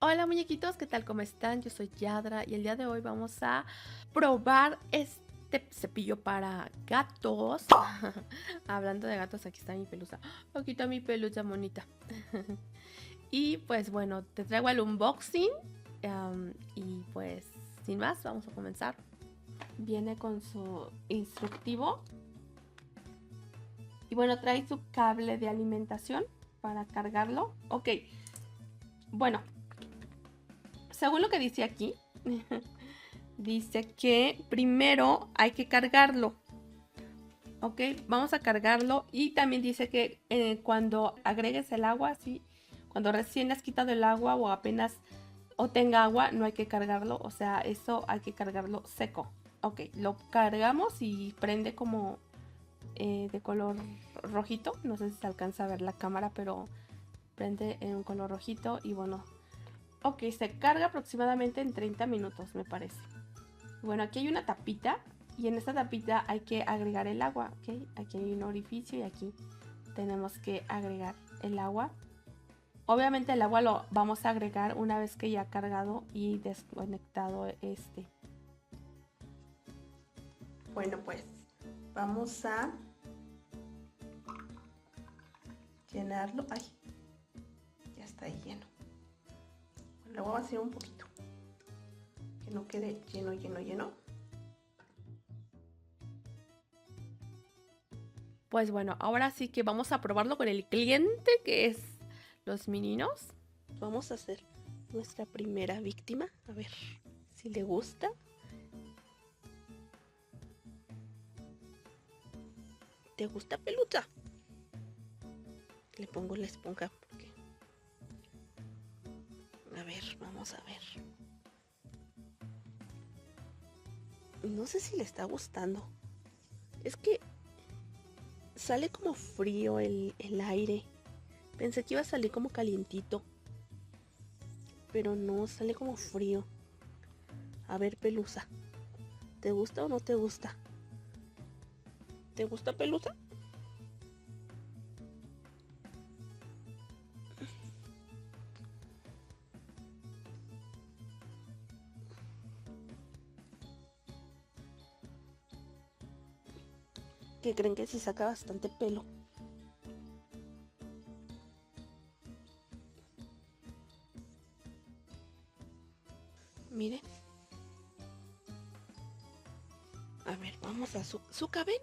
Hola muñequitos, ¿qué tal? ¿Cómo están? Yo soy Yadra y el día de hoy vamos a probar este cepillo para gatos. Hablando de gatos, aquí está mi pelusa. Aquí está mi pelusa monita. Y pues bueno, te traigo el unboxing. Y pues sin más, vamos a comenzar. Viene con su instructivo. Y bueno, trae su cable de alimentación para cargarlo. Ok, bueno, según lo que dice aquí, dice que primero hay que cargarlo. Ok, vamos a cargarlo. Y también dice que cuando agregues el agua, sí, cuando recién has quitado el agua o apenas o tenga agua, no hay que cargarlo. O sea, eso hay que cargarlo seco. Ok, lo cargamos y prende como de color rojito. No sé si se alcanza a ver la cámara, pero prende en un color rojito. Y bueno, ok, se carga aproximadamente en 30 minutos, me parece. Bueno, aquí hay una tapita y en esta tapita hay que agregar el agua, ¿ok? Aquí hay un orificio y aquí tenemos que agregar el agua. Obviamente el agua lo vamos a agregar una vez que ya ha cargado y desconectado este. Bueno, pues vamos a llenarlo. Ay, ya está ahí lleno. Lo voy a hacer un poquito, que no quede lleno, lleno, lleno. Pues bueno, ahora sí que vamos a probarlo con el cliente, que es los meninos. Vamos a hacer nuestra primera víctima. A ver si le gusta. ¿Te gusta, pelusa? Le pongo la esponja porque... A ver, vamos a ver. No sé si le está gustando. Es que sale como frío el aire. Pensé que iba a salir como calientito, pero no, sale como frío. A ver, pelusa, ¿te gusta o no te gusta? ¿Te gusta, pelusa? Que creen que sí saca bastante pelo. Miren. A ver, vamos a su cabello.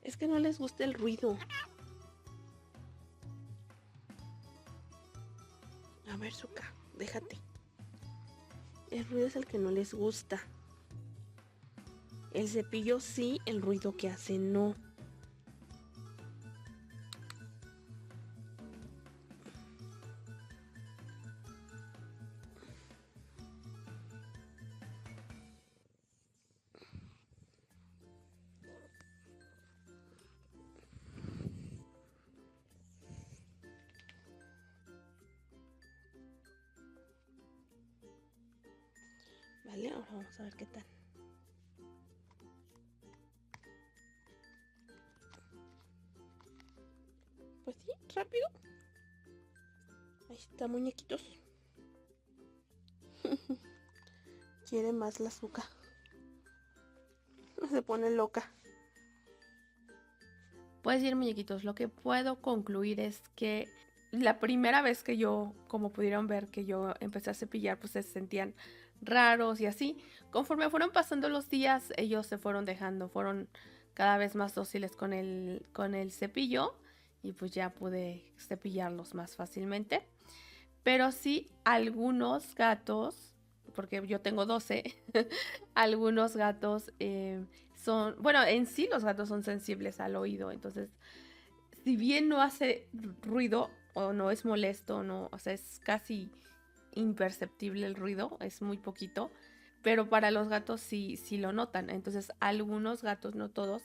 Es que no les gusta el ruido. A ver, Zuka, déjate. El ruido es el que no les gusta. El cepillo sí, el ruido que hace no. Vale, ahora vamos a ver qué tal. Pues sí, rápido. Ahí está, muñequitos. Quiere más la azúcar. Se pone loca. Pues bien, muñequitos, lo que puedo concluir es que la primera vez que yo, como pudieron ver, que yo empecé a cepillar, pues se sentían raros y así. Conforme fueron pasando los días, ellos se fueron dejando, fueron cada vez más dóciles con el cepillo y pues ya pude cepillarlos más fácilmente. Pero sí, algunos gatos, porque yo tengo 12, algunos gatos son, bueno, en sí los gatos son sensibles al oído, entonces, si bien no hace ruido o no es molesto, no, o sea, es casi imperceptible el ruido, es muy poquito, pero para los gatos sí, sí lo notan. Entonces, algunos gatos, no todos,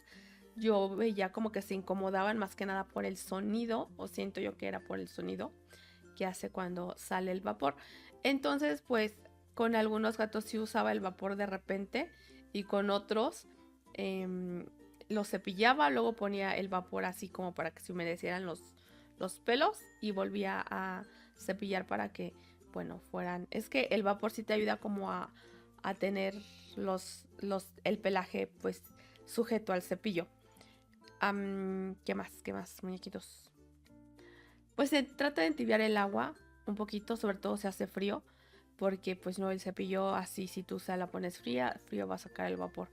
yo veía como que se incomodaban más que nada por el sonido, o siento yo que era por el sonido que hace cuando sale el vapor. Entonces, pues con algunos gatos sí usaba el vapor de repente y con otros lo cepillaba, luego ponía el vapor así como para que se humedecieran los pelos y volvía a cepillar para que bueno, fueran... Es que el vapor sí te ayuda como a tener el pelaje pues sujeto al cepillo. ¿Qué más? ¿Qué más, muñequitos? Pues se trata de entibiar el agua un poquito, sobre todo si hace frío, porque pues no, el cepillo así, si tú se la pones fría, frío va a sacar el vapor.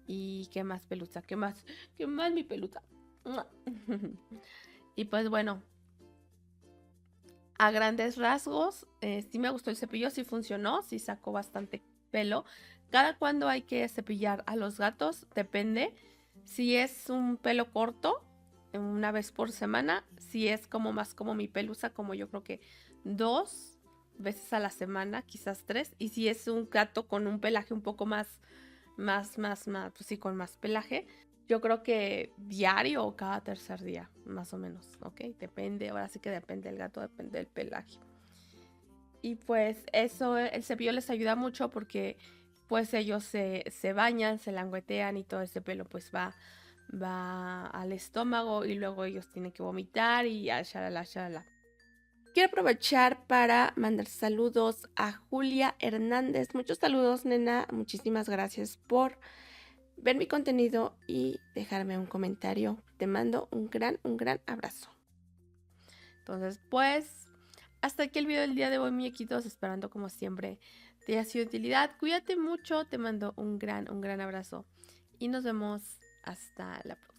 ¿Y qué más, pelusa? ¿Qué más? ¿Qué más, mi pelusa? Y pues bueno, a grandes rasgos, sí me gustó el cepillo, sí funcionó, sí sacó bastante pelo. Cada cuando hay que cepillar a los gatos, depende. Si es un pelo corto, una vez por semana. Si es como más como mi pelusa, como yo creo que 2 veces a la semana, quizás 3. Y si es un gato con un pelaje un poco más, pues sí, con más pelaje, yo creo que diario o cada tercer día, más o menos, ¿ok? Depende, ahora sí que depende del gato, depende del pelaje. Y pues eso, el cepillo les ayuda mucho porque pues ellos se bañan, se languetean y todo ese pelo pues va al estómago y luego ellos tienen que vomitar y ya, shalala, shalala. Quiero aprovechar para mandar saludos a Julia Hernández. Muchos saludos, nena. Muchísimas gracias por ver mi contenido y dejarme un comentario. Te mando un gran abrazo. Entonces, pues, hasta aquí el video del día de hoy, muñequitos. Esperando como siempre te haya sido de utilidad. Cuídate mucho. Te mando un gran abrazo. Y nos vemos hasta la próxima.